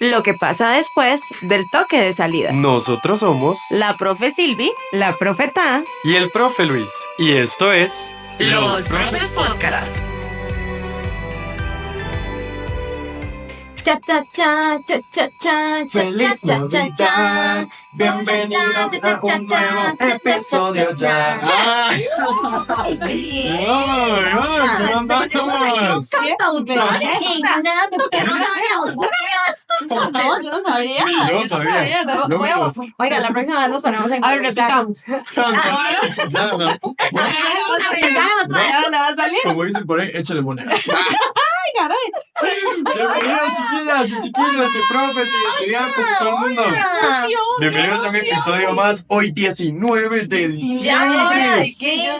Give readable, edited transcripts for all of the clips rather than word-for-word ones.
Lo que pasa después del toque de salida. Nosotros somos la profe Silvi, la profeta y el profe Luis. Y esto es Los Profes Podcast. Cha, cha, cha, cha, cha, cha, ¡Feliz cha, cha, cha, Navidad! cha. Bienvenidos a un nuevo episodio ya. ¡Ay! ¿Cómo andamos? No, yo no sabía. Yo sabía. Oiga, la próxima vez nos ponemos en A ver, repitamos. No. ¿Le va a salir? Como dicen por ahí, échale moneda. ¡Ay, caray! Bienvenidos, chiquillas y chiquillos y profes y estudiantes y todo el mundo. Bienvenidos a un episodio más, hoy 19 de diciembre. Ay, qué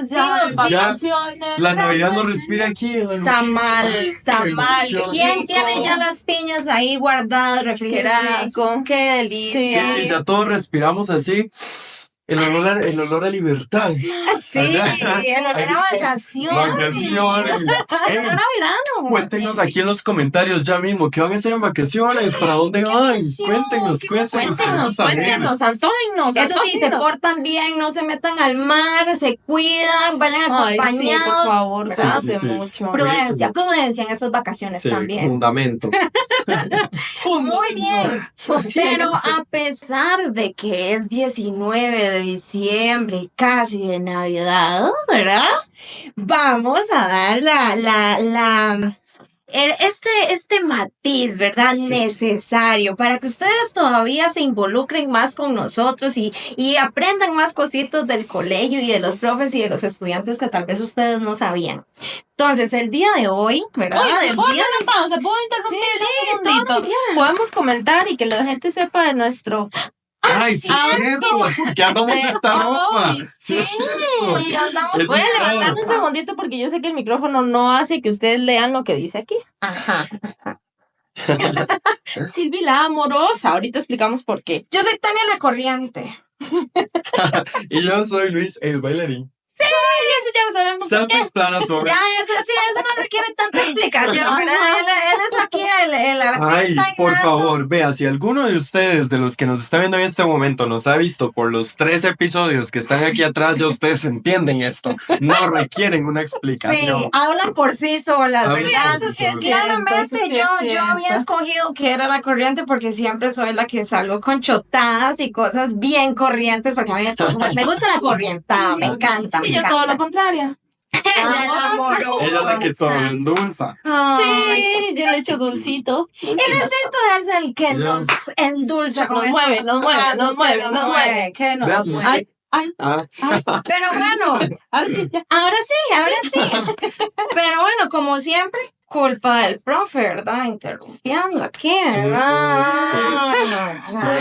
vacaciones. La Navidad no respira aquí. Tamal. emoción. ¿Quién tiene ya las piñas ahí guardadas, refrigeradas? rico. Qué delicia. Sí, ya todos respiramos así. El olor a libertad. Sí, el olor a vacaciones. Vacaciones. Ey, Suena verano. cuéntenos aquí en los comentarios ya mismo qué van a hacer en vacaciones, para dónde van. emoción, Cuéntenos. Cuéntenos, antójennos. Eso sí, se portan bien, no se metan al mar, se cuidan, vayan acompañados. Ay, sí, por favor, ¿verdad? hace mucho. Prudencia en estas vacaciones también. Fundamento. Muy bien. Pero a pesar de que es 19 de diciembre, casi de Navidad, ¿verdad? Vamos a dar este matiz, ¿verdad? Sí. Necesario para que ustedes todavía se involucren más con nosotros y aprendan más cositas del colegio y de los profes y de los estudiantes que tal vez ustedes no sabían. Entonces, el día de hoy, ¿verdad? Oye, ¿puedo hacer una pausa? ¿Puedo interrumpir un segundito? Podemos comentar y que la gente sepa de nuestro... Ay, sí, es cierto. ¿Qué hagamos esta ropa? Sí, es cierto. Es Voy a verdad. levantarme un segundito porque yo sé que el micrófono no hace que ustedes lean lo que dice aquí. Ajá. Silvi la amorosa. Ahorita explicamos por qué. Yo soy Tania la Corriente. Y yo soy Luis, el bailarín. Eso ya lo sabemos. Self-explanatory. Ya, eso no requiere tanta explicación, ¿verdad? Él es aquí el Ay, artista por innato. favor, vea, si alguno de ustedes, de los que nos está viendo en este momento, nos ha visto por los 3 episodios que están aquí atrás, ya ustedes entienden esto. No requieren una Sí, explicación. hablan por sí solas, Hablan ¿verdad? por sí solas. Claramente Eso sí es yo cierto. había escogido que era la corriente porque siempre soy la que salgo con chotadas y cosas bien corrientes porque a mí me gusta la corrientada, me encanta. Sí, yo todo lo contrario. Amorosa. Ella es la que todo endulza. Ay, Sí, yo le echo dulcito. el besito es el que nos endulza con Nos esos mueve, nos mueve, pasos nos mueve, que nos mueve. que nos Vean, mueve. Ay, ay, Ah, Pero bueno, ahora sí, ya. ahora sí. Pero bueno, como siempre, culpa del profe, ¿verdad? Interrumpiendo aquí, ¿verdad?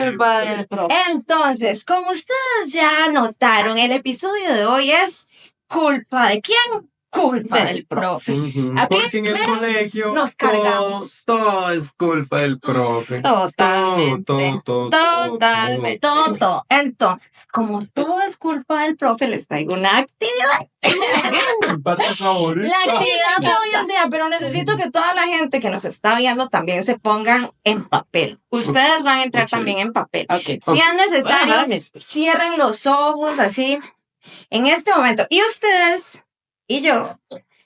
Culpa del profe. Entonces, como ustedes ya notaron, el episodio de hoy es culpa de quién? Culpa del profe. ujú. Aquí, Porque en el mira, colegio nos cargamos. todo es culpa del profe. Totalmente. Totalmente. Todo. Entonces, como todo es culpa del profe, les traigo una actividad. Mi parte favorita. La actividad de hoy en día, pero necesito que toda la gente que nos está viendo también se pongan en papel. Ustedes van a entrar Ok. también en papel. Ok. Si es Voy a necesario, agarrar mis- cierren los ojos así en este momento. Y ustedes y yo,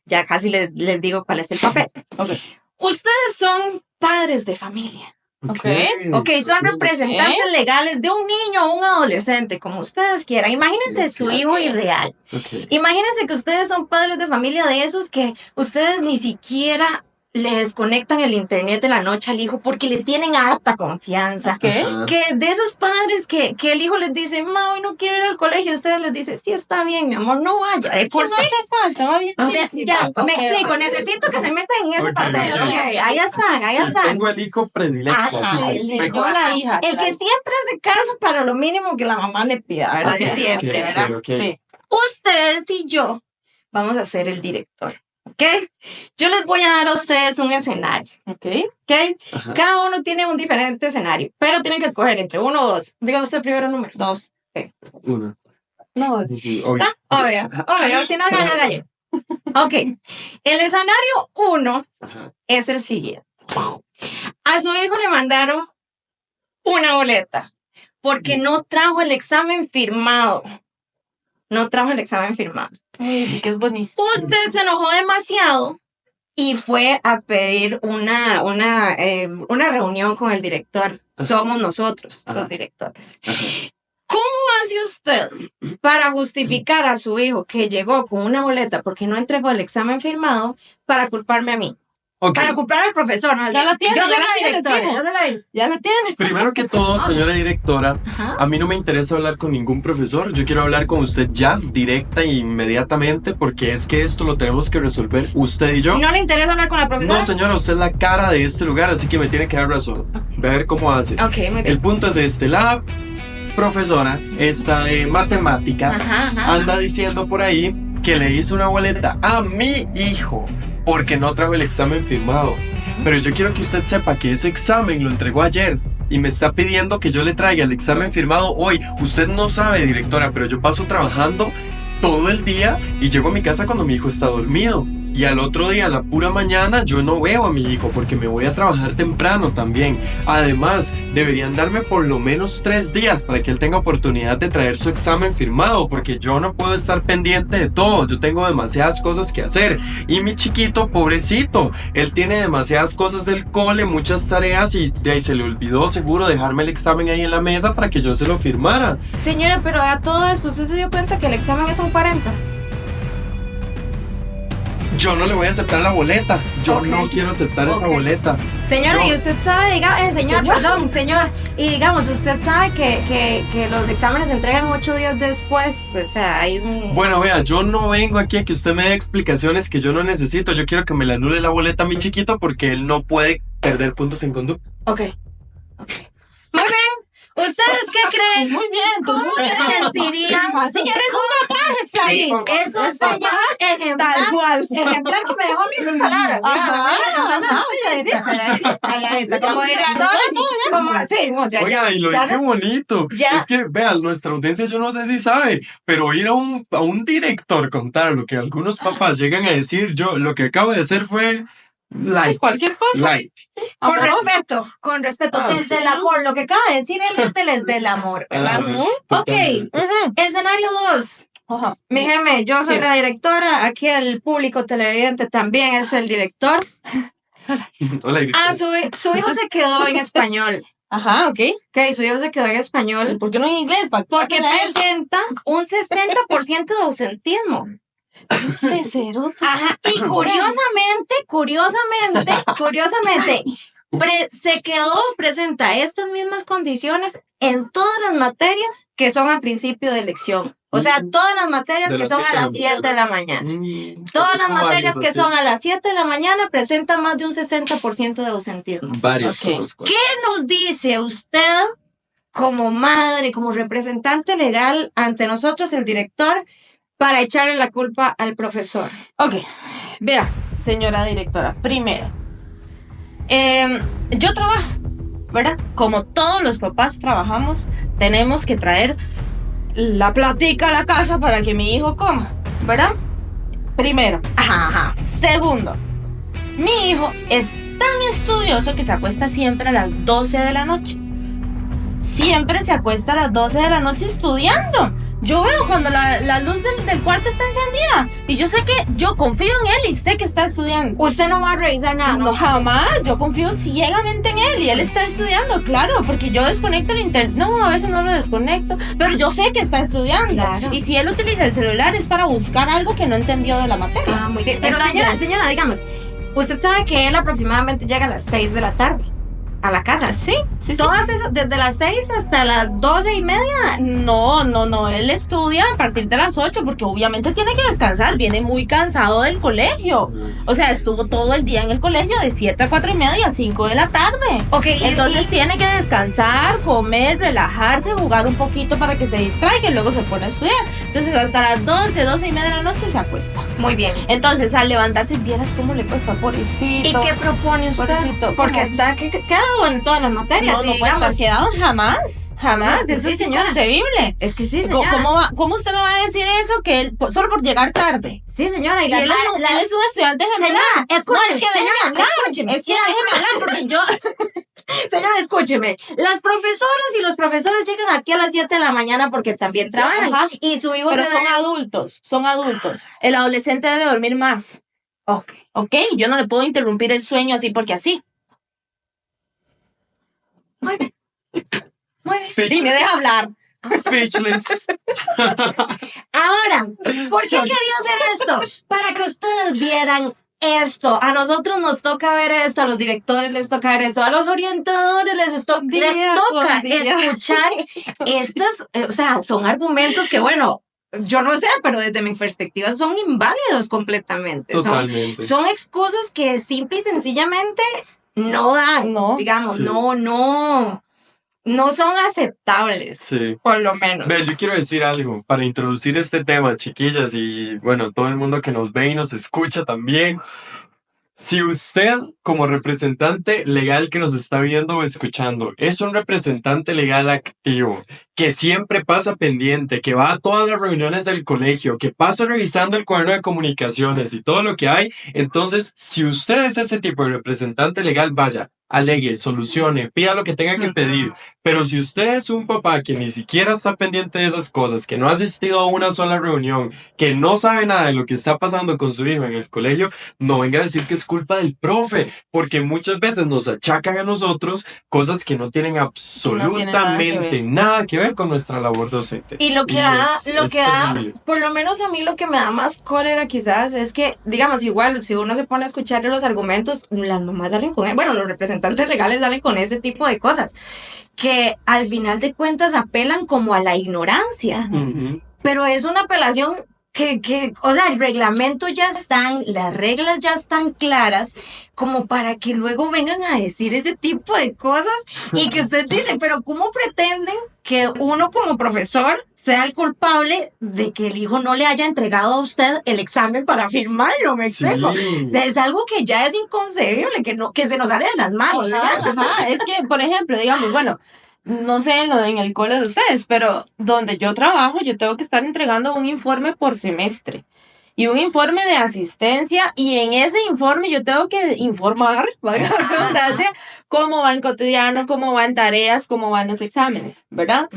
ya casi les digo cuál es el papel. Ok. Ustedes son padres de familia. Ok. Ok, son representantes legales de un niño o un adolescente, como ustedes quieran. Imagínense su hijo ideal. Ok. Imagínense que ustedes son padres de familia de esos que ustedes ni siquiera le desconectan el internet de la noche al hijo porque le tienen harta confianza. ¿Qué? Ajá. Que de esos padres que el hijo les dice, ma, hoy no quiero ir al colegio, ustedes les dicen, sí, está bien, mi amor, no vaya. De por No sí. hace falta, va bien. Ya, me explico, necesito que se metan en ese Ok, papel. ok. Ok, ahí están, ahí Sí, están. tengo el hijo predilecto. Ajá, así, el perfecto. Yo la hija. El que siempre hace caso para lo mínimo que la mamá le pida, ¿verdad? Ok, Siempre, ok, ¿verdad? ok. Sí. Ustedes y yo vamos a ser el director, ¿ok? Yo les voy a dar a ustedes un escenario, Ok. ¿ok? Ajá. Cada uno tiene un diferente escenario, pero tienen que escoger entre uno o dos. Dígame usted primero el número. 2. Uno. No, Sí, obvio. obvio, si no, gallo. Ok, el escenario 1 Ajá. es el siguiente. A su hijo le mandaron una boleta porque no trajo el examen firmado. No trajo el examen firmado. Ay, que es buenísimo. Usted se enojó demasiado y fue a pedir una reunión con el director. Somos nosotros, los directores. ¿Cómo hace usted para justificar a su hijo que llegó con una boleta porque no entregó el examen firmado para culparme a mí? Okay. Para culpar al profesor, ¿no? Ya la tiene, Yo soy ya la la directora. tiene, ya la tienes. Primero que todo, señora directora, Ajá. a mí no me interesa hablar con ningún profesor. Yo quiero hablar con usted ya, directa e inmediatamente, porque es que esto lo tenemos que resolver usted y yo. ¿No le interesa hablar con la profesora? No, señora, usted es la cara de este lugar, así que me tiene que dar razón. Ve a ver cómo hace. Ok, muy bien. El punto es este, la profesora, esta de matemáticas, Ajá. anda diciendo por ahí que le hizo una boleta a mi hijo porque no trajo el examen firmado. Pero yo quiero que usted sepa que ese examen lo entregó ayer y me está pidiendo que yo le traiga el examen firmado hoy. Usted no sabe, directora, pero yo paso trabajando todo el día y llego a mi casa cuando mi hijo está dormido. Y al otro día, a la pura mañana, yo no veo a mi hijo porque me voy a trabajar temprano también. Además, deberían darme por lo menos 3 días para que él tenga oportunidad de traer su examen firmado, porque yo no puedo estar pendiente de todo. Yo tengo demasiadas cosas que hacer. Y mi chiquito, pobrecito, él tiene demasiadas cosas del cole, muchas tareas y de ahí se le olvidó seguro dejarme el examen ahí en la mesa para que yo se lo firmara. Señora, pero a todo esto, ¿usted se dio cuenta que el examen es un 40? Yo no le voy a aceptar la boleta. Yo Ok. no quiero aceptar esa boleta. Señora, Yo- y usted sabe, señor, y digamos, usted sabe que los exámenes se entregan 8 días después, o sea, hay un... Bueno, vea, yo no vengo aquí a que usted me dé explicaciones que yo no necesito. Yo quiero que me le anule la boleta a mi chiquito porque él no puede perder puntos en conducta. Ok. Muy bien. ¿Ustedes qué creen? Muy bien, tú ¿Cómo se sentirían? Así que eres un papá. Sí, es un señor ejemplar. Tal cual. Ejemplar que me dejó a mí sin palabras. Como directora, como... Sí, no, ya, Oiga, y lo ya dije no- bonito. ya. Es que, vean, nuestra audiencia yo no sé si sabe, pero ir a un director contar lo que algunos papás llegan a decir, yo lo que acabo de hacer fue light. Cualquier cosa. Light. Con respeto, Ah, desde sí. el amor, lo que acaba de decir él es desde el amor, ¿verdad? Ok, escenario 2. Ajá. Mi geme, yo soy Sí. la directora, aquí el público televidente también es el director. Hola, director. Ah, su hijo se quedó en español. Ajá, ok. Ok, su hijo se quedó en español ¿Por qué no en inglés? porque presenta un 60% de ausentismo. de cero. Ajá, y curiosamente, presenta estas mismas condiciones en todas las materias que son al principio de lección. O sea, todas las materias De que las son a 7 de la las 7 de la mañana. Todas Es las como materias varios, que así. son a las 7 de la mañana presentan más de un 60% de ausentismo. Varios Ok. conozco. ¿Qué nos dice usted como madre, como representante legal ante nosotros, el director, para echarle la culpa al profesor? Ok, vea, señora directora, primero, yo trabajo, ¿verdad? Como todos los papás trabajamos, tenemos que traer la platica a la casa para que mi hijo coma, ¿verdad? Primero. Ajá. Segundo, mi hijo es tan estudioso que se acuesta siempre a las 12 de la noche. Siempre se acuesta a las 12 de la noche estudiando. Yo veo cuando la luz del cuarto está encendida y yo sé que yo confío en él y sé que está estudiando. Usted no va a revisar nada, No, jamás, yo confío ciegamente en él y él está estudiando, claro, porque yo desconecto el internet, no, a veces no lo desconecto, pero yo sé que está estudiando. Claro. Y si él utiliza el celular es para buscar algo que no entendió de la materia. Ah, muy bien. Pero Entonces, señora, digamos, usted sabe que él aproximadamente llega a las 6 de la tarde a la casa. sí. Todas esas, desde las 6 hasta las 12:30. No, él estudia a partir de las 8 porque obviamente tiene que descansar, viene muy cansado del colegio. O sea, estuvo todo el día en el colegio de 7 a 4:30 a 5 de la tarde. Ok, Entonces tiene que descansar, comer, relajarse, jugar un poquito para que se distraiga y luego se pone a estudiar. Entonces hasta las 12:30 de la noche se acuesta. muy bien. Entonces al levantarse, vieras cómo le cuesta, pobrecito. ¿Y qué propone usted? Pobrecito, Porque ¿cómo? está quedado en todas las materias. No, y no puede estar digamos, quedado jamás. Sí, Eso sí, es señora. inconcebible. es que sí, señora. ¿Cómo usted me va a decir eso? Que él, solo por llegar tarde. Sí, señora. Y Si él es un estudiante ejemplar. Señora, escúcheme, No, es que déjeme señora, hablar. escúcheme. Es que déjeme hablar porque yo... Señora, escúcheme, las profesoras y los profesores llegan aquí a las 7 de la mañana porque también trabajan. Ajá. Y su hijo Pero se son da- adultos, son adultos. El adolescente debe dormir más, Ok. ¿ok? Yo no le puedo interrumpir el sueño así porque así. Muy bien. Y me deja hablar. Speechless. Ahora, ¿por qué quería hacer esto? Para que ustedes vieran esto. A nosotros nos toca ver esto, a los directores les toca ver esto, a los orientadores les toca Día con día. escuchar estas, o sea, son argumentos que, bueno, yo no sé, pero desde mi perspectiva son inválidos completamente. Totalmente. Son excusas que simple y sencillamente no dan, No. digamos, Sí. no son aceptables, Sí. por lo menos. Ve, yo quiero decir algo para introducir este tema, chiquillas, y bueno, todo el mundo que nos ve y nos escucha también. Si usted, como representante legal que nos está viendo o escuchando, es un representante legal activo, que siempre pasa pendiente, que va a todas las reuniones del colegio, que pasa revisando el cuaderno de comunicaciones y todo lo que hay, entonces, si usted es ese tipo de representante legal, vaya, alegue, solucione, pida lo que tenga que pedir. Pero si usted es un papá que ni siquiera está pendiente de esas cosas, que no ha asistido a una sola reunión, que no sabe nada de lo que está pasando con su hijo en el colegio, no venga a decir que es culpa del profe, porque muchas veces nos achacan a nosotros cosas que no tienen absolutamente nada que ver con nuestra labor docente. Y lo que Y da, es terrible. por lo menos a mí lo que me da más cólera quizás es que, digamos, igual, si uno se pone a escuchar los argumentos, las mamás salen con, bueno, los representantes legales salen con ese tipo de cosas, que al final de cuentas apelan como a la ignorancia, Ujú. pero es una apelación o sea, el reglamento ya están, las reglas ya están claras, como para que luego vengan a decir ese tipo de cosas y que usted dice, pero ¿cómo pretenden que uno como profesor sea el culpable de que el hijo no le haya entregado a usted el examen para firmarlo? ¿Me Sí. explico? O sea, es algo que ya es inconcebible, que se nos sale de las manos. ¿verdad? Ajá, es que, por ejemplo, digamos, bueno, no sé en el cole de ustedes, pero donde yo trabajo, yo tengo que estar entregando un informe por semestre y un informe de asistencia, y en ese informe yo tengo que informar, valga la redundancia, cómo va en cotidiano, cómo va en tareas, cómo van los exámenes, ¿verdad?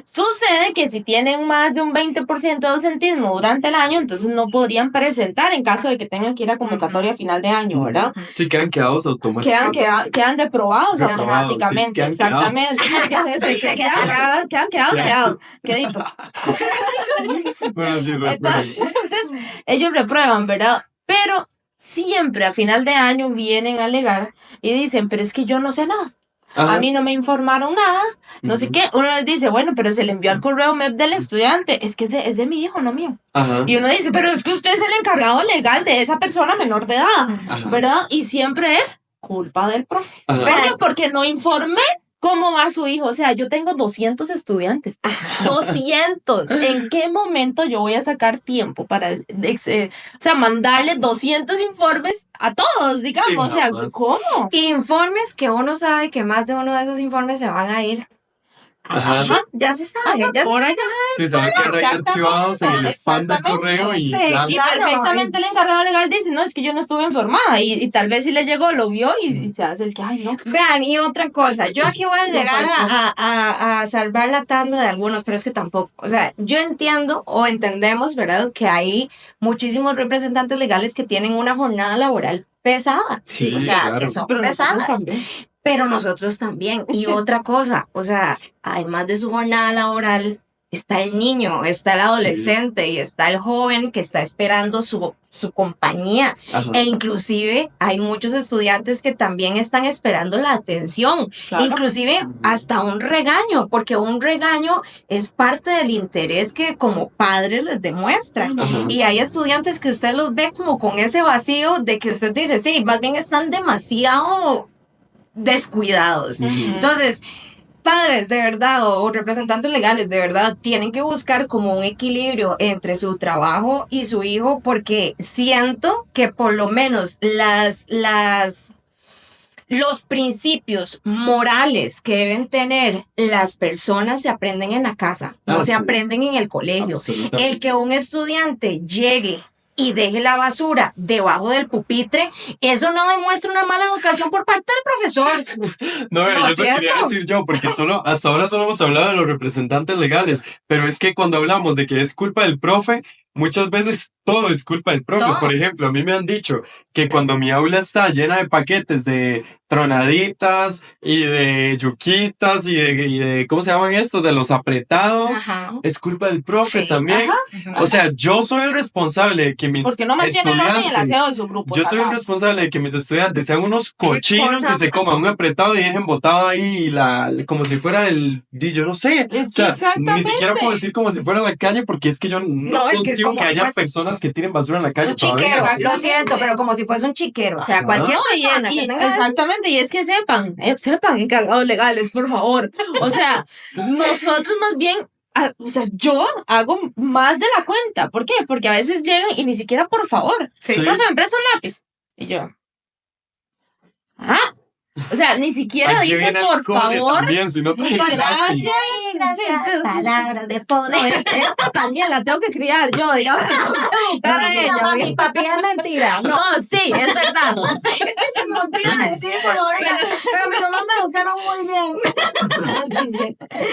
Sucede que si tienen más de un 20% de ausentismo durante el año, entonces no podrían presentar en caso de que tengan que ir a convocatoria a final de año, ¿verdad? Sí, quedan quedados automáticamente. Quedan reprobados Reprobados, automáticamente, sí, quedan exactamente. Quedan queditos. Bueno, sí, recuerdo. Entonces, ellos reprueban, ¿verdad? Pero siempre a final de año vienen a alegar y dicen, pero es que yo no sé nada. Ajá. A mí no me informaron nada, no sé Ujú. qué. Uno les dice, bueno, pero se le envió al correo MEP del estudiante. Es que es de mi hijo, no mío. Ajá. Y uno dice, pero es que usted es el encargado legal de esa persona menor de edad, Ajá. ¿verdad? Y siempre es culpa del profe. Ajá. ¿Por qué? Porque no informé cómo va su hijo. O sea, yo tengo 200 estudiantes. 200. ¿En qué momento yo voy a sacar tiempo para mandarle 200 informes a todos, digamos? Sí, o sea, jamás. ¿cómo? Informes que uno sabe que más de uno de esos informes se van a ir. Ajá. Ya se sabe. Ya Por ahí. Sí, se van a quedar ahí Exactamente, archivados en el spam del correo y Sí, ya. Y Claro, perfectamente el encargado legal dice, no, es que yo no estuve informada. Y tal vez si le llegó, lo vio y se hace el que, ay, no. Vean, y otra cosa, yo aquí voy a llegar a salvar la tanda de algunos, pero es que tampoco, o sea, yo entiendo o entendemos, ¿verdad?, que hay muchísimos representantes legales que tienen una jornada laboral pesada, Sí, o sea, claro. que son Pero nosotros pesadas, también. pero nosotros también. Y otra cosa, o sea, además de su jornada laboral, está el niño, está el adolescente y está el joven que está esperando su compañía. Ajá. E inclusive hay muchos estudiantes que también están esperando la atención, Claro. inclusive hasta un regaño, porque un regaño es parte del interés que como padres les demuestran. Ajá. Y hay estudiantes que usted los ve como con ese vacío de que usted dice, sí, más bien están demasiado descuidados. Ujú. Entonces, padres de verdad o representantes legales de verdad tienen que buscar como un equilibrio entre su trabajo y su hijo, porque siento que por lo menos los principios morales que deben tener las personas se aprenden en la casa, no se Sí. aprenden en el colegio. Absolutamente. El que un estudiante llegue y deje la basura debajo del pupitre, eso no demuestra una mala educación por parte del profesor. No, ¿No yo es eso quería cierto? decir yo, porque hasta ahora solo hemos hablado de los representantes legales, pero es que cuando hablamos de que es culpa del profe, muchas veces todo es culpa del profe. Todo. Por ejemplo, a mí me han dicho que cuando mi aula está llena de paquetes de tronaditas y de yuquitas y de ¿cómo se llaman estos? De los apretados, Ajá. es culpa del profe Sí. también. Ajá. O sea, yo soy el responsable de que mis Porque no mantiene el orden y el estudiantes... aseo de su grupo. Yo soy el salado. responsable de que mis estudiantes sean unos cochinos cosa y se coman un apretado y dejen botado ahí como si fuera yo no sé. Es O sea, que exactamente. ni siquiera puedo decir como si fuera la calle porque es que yo no No, es que es consigo como que si haya fuese personas que tiren basura en la calle un todavía. chiquero, lo Exactamente. siento, pero como si fuese un chiquero. O sea, Ajá. cualquier No, persona que tenga exactamente, y es que sepan, encargados legales, por favor. O sea, nosotros más bien, o sea, yo hago más de la cuenta. ¿Por qué? Porque a veces llegan y ni siquiera por favor. Sí. Profe, ¿me presta un lápiz? Y yo, o sea, ni siquiera Aquí dice viene el por cole favor. También, si no trae lápiz. Gracias. gracias, palabras de poder. No, esta también la tengo que criar yo, digamos. Pero ella, no, ¿ve? mi papi es mentira. No, No, sí, es verdad. es que se me olvida decir, pero mi mamá me educaron muy bien.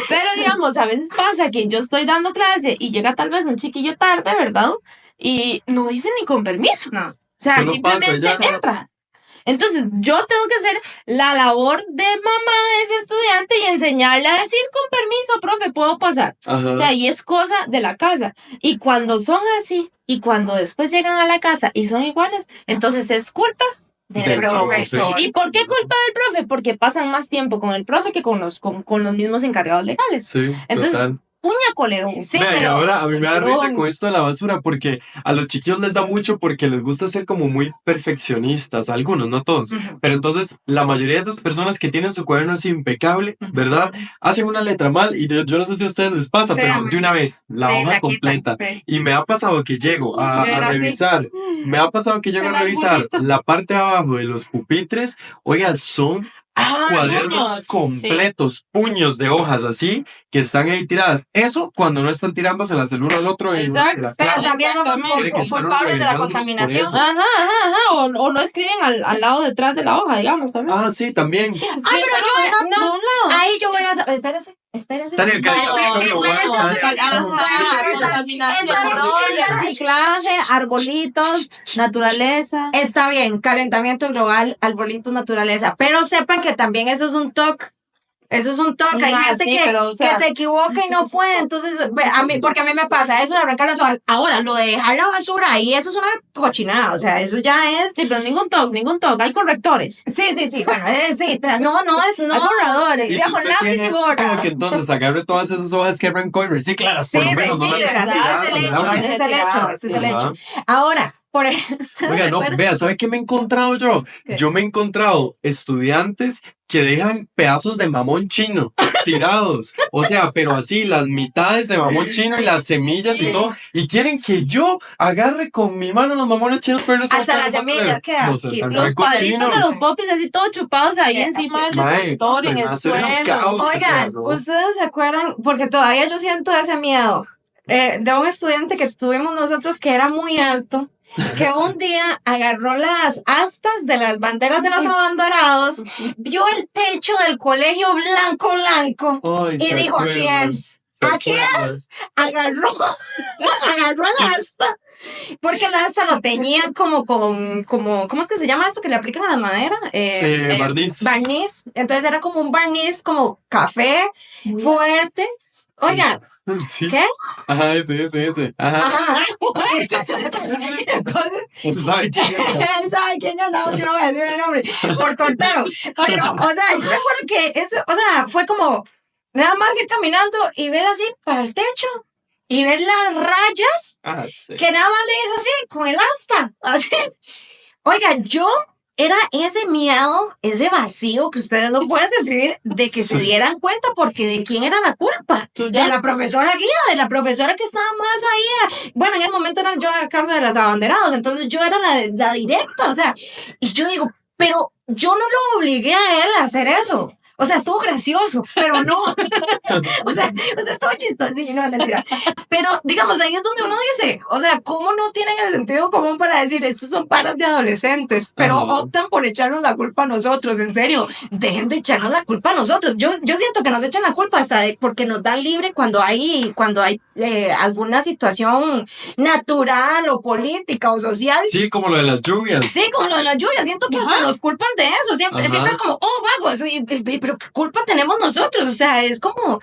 Pero digamos, a veces pasa que yo estoy dando clase y llega tal vez un chiquillo tarde, ¿verdad? Y no dice ni con permiso. No. O sea, Solo simplemente pasa, ya. entra. Entonces, yo tengo que hacer la labor de mamá de ese estudiante y enseñarle a decir con permiso, profe, puedo pasar. Ajá. O sea, y es cosa de la casa. Y cuando son así, y cuando después llegan a la casa y son iguales, entonces es culpa Del Del profesor. ¿Y por qué culpa del profe? Porque pasan más tiempo con el profe que con los mismos encargados legales. Sí, Entonces, total. Puña colerón. Sí, Vea, y pero ahora a mí me da Perdón. risa con esto de la basura porque a los chiquillos les da mucho porque les gusta ser como muy perfeccionistas, algunos, no todos. Ujú. Pero entonces la mayoría de esas personas que tienen su cuaderno así impecable, ¿verdad? Hacen una letra mal y yo no sé si a ustedes les pasa, Sí, pero a mí. de una vez, la Sí, hoja la quitan. completa. Sí. Y me ha pasado que llego a Era así. revisar, me ha pasado que llego a El revisar arbolito. la parte de abajo de los pupitres, oigan, son cuadernos puños, completos, puños de hojas así, que están ahí tiradas. Eso cuando no están tirándoselas el uno al otro en Exacto. la Pero clase. también somos Exactamente. Quiere que estar culpables de la regañándolos por contaminación. eso. Ajá. O no escriben al lado detrás de la hoja, digamos, también. Ah, sí, también. Sí, pero yo- de un lado. Ahí yo voy a... Espérese. Tania, No, cállate, espérese, no, no, espérese, no, espérese. Ajá, contaminación, no, reciclaje, arbolitos, naturaleza. Está bien, calentamiento global, arbolitos, naturaleza, pero sepan que también eso es un toque. Eso es un toque. Hay Ah, gente sí, que, pero, o sea, que se equivoca y no puede. Entonces, porque a mí me pasa eso de arrancar las hojas. Ahora, lo de dejar la basura ahí, eso es una cochinada. O sea, eso ya es. Sí, pero ningún toque. Hay correctores. Sí. Bueno, sí. No es. Hay No. borradores. Y Ya si con usted lápiz tiene y eso, borra. como que entonces agarre todas esas hojas que arrancó y recíclalas, Sí, por lo menos. No las recíclelas, tiradas ese es a el la hecho, basura. ese es el hecho, ese es el Ajá. hecho. Ahora, por ejemplo. Oiga, no, vea, ¿sabe qué me he encontrado yo? ¿Qué? Yo me he encontrado estudiantes que dejan pedazos de mamón chino tirados. O sea, pero así, las mitades de mamón chino y las semillas sí. y todo. Y quieren que yo agarre con mi mano los mamones chinos, pero no se Hasta los las paso de- semillas, qué No sé, asquito. tan Los rico cuadritos chinos. de los popis así todos chupados ahí Sí, encima del Mae, escritorio, en me el hace un suelo. caos. O sea, Oigan, no. ¿ustedes se acuerdan? Porque todavía yo siento ese miedo de un estudiante que tuvimos nosotros que era muy alto, que un día agarró las astas de las banderas de los abanderados, vio el techo del colegio blanco Ay, y se dijo, aquí acuerdan, es, se aquí acuerdan. es, agarró el asta. Porque el asta lo tenían como, ¿cómo es que se llama esto que le aplican a la madera? Barniz. Barniz. Entonces era como un barniz como café, fuerte. Oiga, Sí. ¿qué? Ajá, ese. Ajá. Ajá. Entonces, ¿Sabe quién es? él sabe quién es, no, yo no voy a decir el nombre, por tortero. Pero, o sea, yo recuerdo que eso, o sea, fue como nada más ir caminando y ver así para el techo y ver las rayas Ah, sí. que nada más le hizo así con el asta. Así. Oiga, yo era ese miedo, ese vacío que ustedes no pueden describir de que se Sí. dieran cuenta porque de quién era la culpa. De la profesora guía, de la profesora que estaba más ahí. Bueno, en el momento era yo a cargo de las abanderados, entonces yo era la directa, o sea, y yo digo, pero yo no lo obligué a él a hacer eso. O sea, estuvo gracioso, pero no. o sea, estuvo chistoso. No, mentira. Pero, digamos, ahí es donde uno dice, o sea, ¿cómo no tienen el sentido común para decir, estos son paras de adolescentes, pero optan por echarnos la culpa a nosotros? En serio, dejen de echarnos la culpa a nosotros. Yo siento que nos echan la culpa hasta porque nos dan libre cuando hay alguna situación natural o política o social. Sí, como lo de las lluvias. Sí, como lo de las lluvias. Siento que hasta nos culpan de eso. Siempre es como, vagos, pero ¿qué culpa tenemos nosotros? O sea, es como,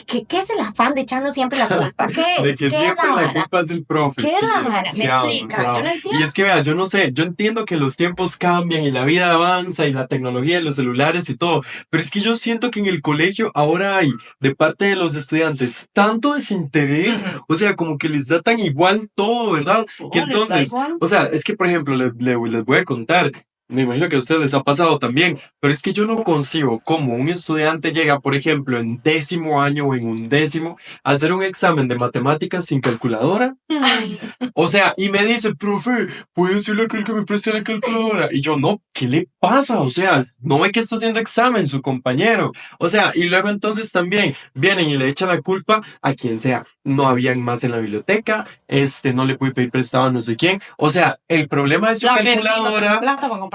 ¿qué es el afán de echarnos siempre la culpa? ¿Qué De es? que siempre la culpa es del profe. ¿Qué es la vara? Demasiado, Me explica, demasiado. yo no entiendo. Y es que, vea, yo no sé, yo entiendo que los tiempos cambian y la vida avanza y la tecnología y los celulares y todo, pero es que yo siento que en el colegio ahora hay, de parte de los estudiantes, tanto desinterés, o sea, como que les da tan igual todo, ¿verdad? Que entonces, o sea, es que, por ejemplo, les voy a contar, me imagino que a ustedes les ha pasado también, pero es que yo no consigo cómo un estudiante llega, por ejemplo, en 10º año o en 11º, a hacer un examen de matemáticas sin calculadora. Ay, O sea, y me dice, profe, ¿puede decirle a aquel que me preste la calculadora? Y yo, no, ¿qué le pasa? O sea, no ve que está haciendo examen su compañero. O sea, y luego entonces también vienen y le echan la culpa a quien sea. No habían más en la biblioteca, no le pude pedir prestado a no sé quién. O sea, el problema de su calculadora,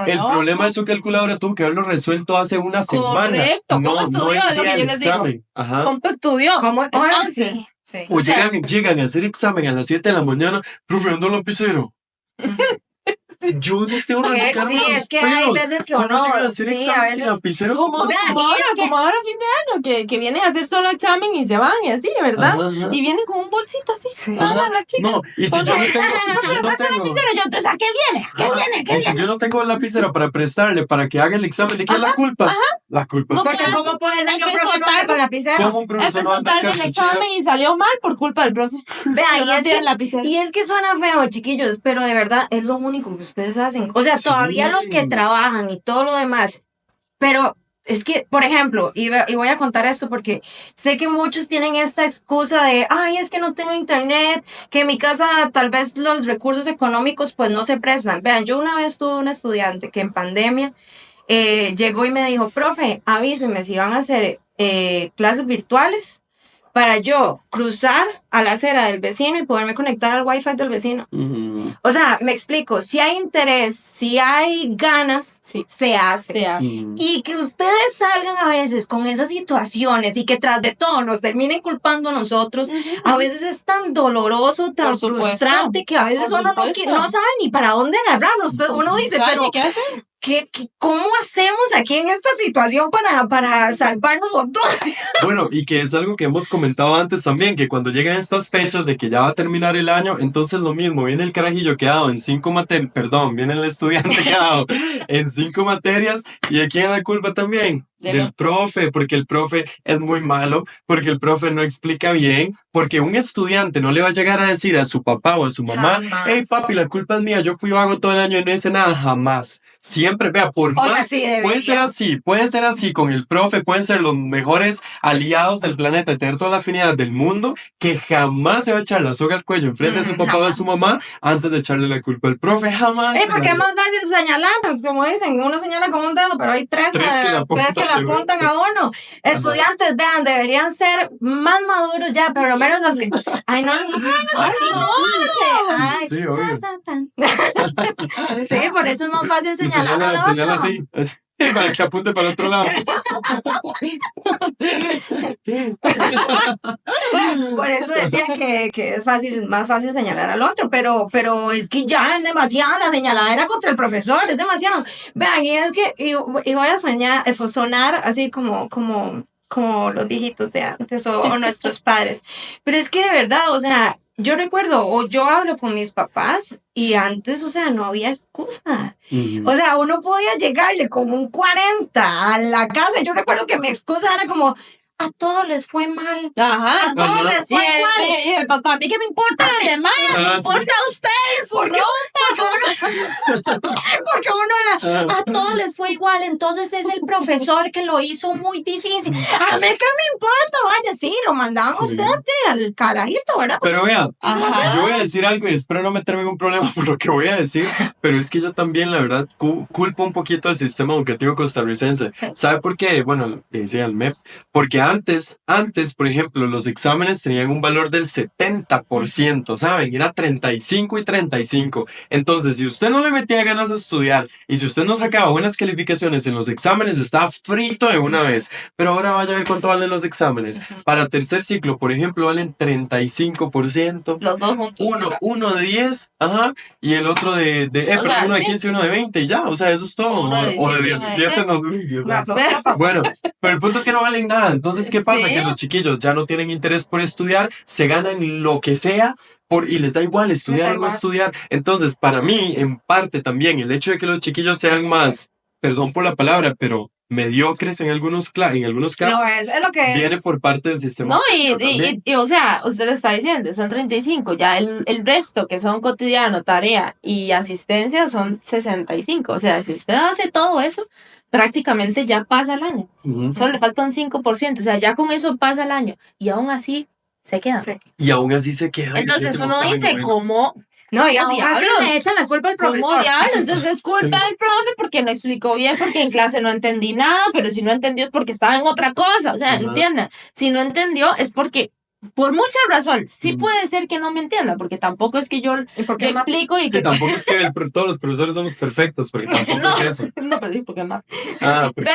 el problema de su calculadora tuvo que haberlo resuelto hace una semana. Correcto, ¿cómo No, estudió? no el Es lo día que yo del les digo. examen. Ajá. ¿Cómo estudió? ¿cómo? Entonces, Sí. O llegan a hacer examen a las 7 de la mañana, profe, ando lapicero. Yo deseo arrancarme Sí, los es que hay pelos. veces que ¿Cómo uno, llegan a hacer sí, examen a veces, sin lapicero? como ahora fin de año, que vienen a hacer solo examen y se van y así, ¿verdad? Ajá, ajá. Y vienen con un bolsito así. Sí. Todas las chicas. No, y si yo no tengo, y si yo no tengo, Yo, entonces, ¿a qué viene? y si yo no tengo lapicero para prestarle para que haga el examen, ¿de qué es la culpa? La culpa No, es Porque Empezó- ¿cómo puede ser que un empezó profe no tarde. haga con lapicero? como un profesor no Empezó anda tarde el cartuchero. examen y salió mal por culpa del profe. Vea, No tiene lapicero. y es que suena feo, chiquillos, pero de verdad es lo único que ustedes hacen. O sea, Sí. todavía los que trabajan y todo lo demás, pero es que, por ejemplo, y voy a contar esto porque sé que muchos tienen esta excusa de, ay, es que no tengo internet, que en mi casa tal vez los recursos económicos pues no se prestan. Vean, yo una vez tuve un estudiante que en pandemia llegó y me dijo, profe, avíseme si van a hacer clases virtuales para yo cruzar a la acera del vecino y poderme conectar al wifi del vecino. Ujú. O sea, me explico, si hay interés, si hay ganas, Sí. se hace. Se hace. Y que ustedes salgan a veces con esas situaciones y que tras de todo nos terminen culpando a nosotros, a veces es tan doloroso, tan Por supuesto. frustrante que a veces Por uno supuesto. no sabe ni para dónde agarrarlo. Uno dice, ¿Sabe pero qué hace? ¿cómo hacemos aquí en esta situación para salvarnos los dos? Bueno, y que es algo que hemos comentado antes también, que cuando llegan estas fechas de que ya va a terminar el año, entonces lo mismo, viene el carajillo quedado en 5 materias, perdón, viene el estudiante quedado en 5 materias, ¿y de quién es la culpa también? Del profe, porque el profe es muy malo, porque el profe no explica bien, porque un estudiante no le va a llegar a decir a su papá o a su mamá, Jamás. hey papi, la culpa es mía, yo fui vago todo el año y no hice nada, jamás. Siempre, vea, por Oiga, más, sí, debería. puede ser así con el profe, pueden ser los mejores aliados del planeta, tener toda la afinidad del mundo, que jamás se va a echar la soga al cuello enfrente de su papá o de su mamá antes de echarle la culpa al profe, jamás. Porque es más fácil señalar, como dicen, uno señala con un dedo, pero hay tres que le apuntan a uno. Estudiantes, vean, deberían ser más maduros ya, pero lo menos los que, ay, no hagan así, ay, Sí, obvio. sí, por eso es más fácil Y señalar al señala otro. así, para que apunte para el otro lado. Por eso decía que es más fácil señalar al otro, pero es que ya es demasiada la señaladera contra el profesor, es demasiado. Vean, y es que, y voy a sonar así como los viejitos de antes o nuestros padres, pero es que de verdad, o sea, yo recuerdo, o yo hablo con mis papás y antes, o sea, no había excusa. O sea, uno podía llegarle como un 40 a la casa. Yo recuerdo que mi excusa era como, a todos les fue mal. Ajá. A todos les fue mal. Y el papá, a mí que me importa los demás, me Ah, importa a ustedes. Porque uno era, a todos les fue igual, entonces es el profesor que lo hizo muy difícil. A mí que me importa, vaya, sí, lo mandaban Sí. usted al carajito, ¿verdad? Pero vean, Ajá. yo voy a decir algo y espero no meterme en un problema por lo que voy a decir, Pero es que yo también, la verdad, culpo un poquito al sistema educativo costarricense. ¿Sabe por qué? Bueno, le decía el MEP. Porque antes, por ejemplo, los exámenes tenían un valor del 70%, ¿saben? Era 35 y 35. Entonces, si usted no le metía ganas a estudiar y si usted no sacaba buenas calificaciones en los exámenes, estaba frito de una vez. Pero ahora vaya a ver cuánto valen los exámenes. Para tercer ciclo, por ejemplo, valen 35%. Los dos juntos. Uno de 10, ajá, y el otro O sea, uno de sí. 15 y uno de 20, y ya, o sea, eso es todo. Uno de O de 17, 17, no sé, o sea. Pero- Bueno, pero el punto es que no valen nada. Entonces, ¿qué pasa? Sí. Que los chiquillos ya no tienen interés por estudiar, se ganan lo que sea y les da igual estudiar o no igual. estudiar. Entonces, para mí, en parte también, el hecho de que los chiquillos sean más, perdón por la palabra, pero mediocres en algunos casos, No, es lo que es. viene por parte del sistema. No, también. o sea, usted le está diciendo, son 35, ya el resto que son cotidiano, tarea y asistencia son 65. O sea, si usted hace todo eso, prácticamente ya pasa el año. Ujú. Solo le falta un 5%, o sea, ya con eso pasa el año. Y aún así se queda. Sí. Y aún así se queda. Entonces uno dice, ¿cómo? No, y ¿Cómo aún así diablos? le echan la culpa al ¿Cómo profesor. diablos? Entonces es culpa del profe porque no explicó bien, porque en clase no entendí nada, pero si no entendió es porque estaba en otra cosa, o sea, Ajá. entienda. Si no entendió es porque, por mucha razón, sí Ujú. puede ser que no me entienda, porque tampoco es que yo ¿Y por qué yo explico y Sí, que... tampoco es que todos los profesores somos perfectos, porque tampoco No. es eso. No, pero sí, porque más. Ah, Pero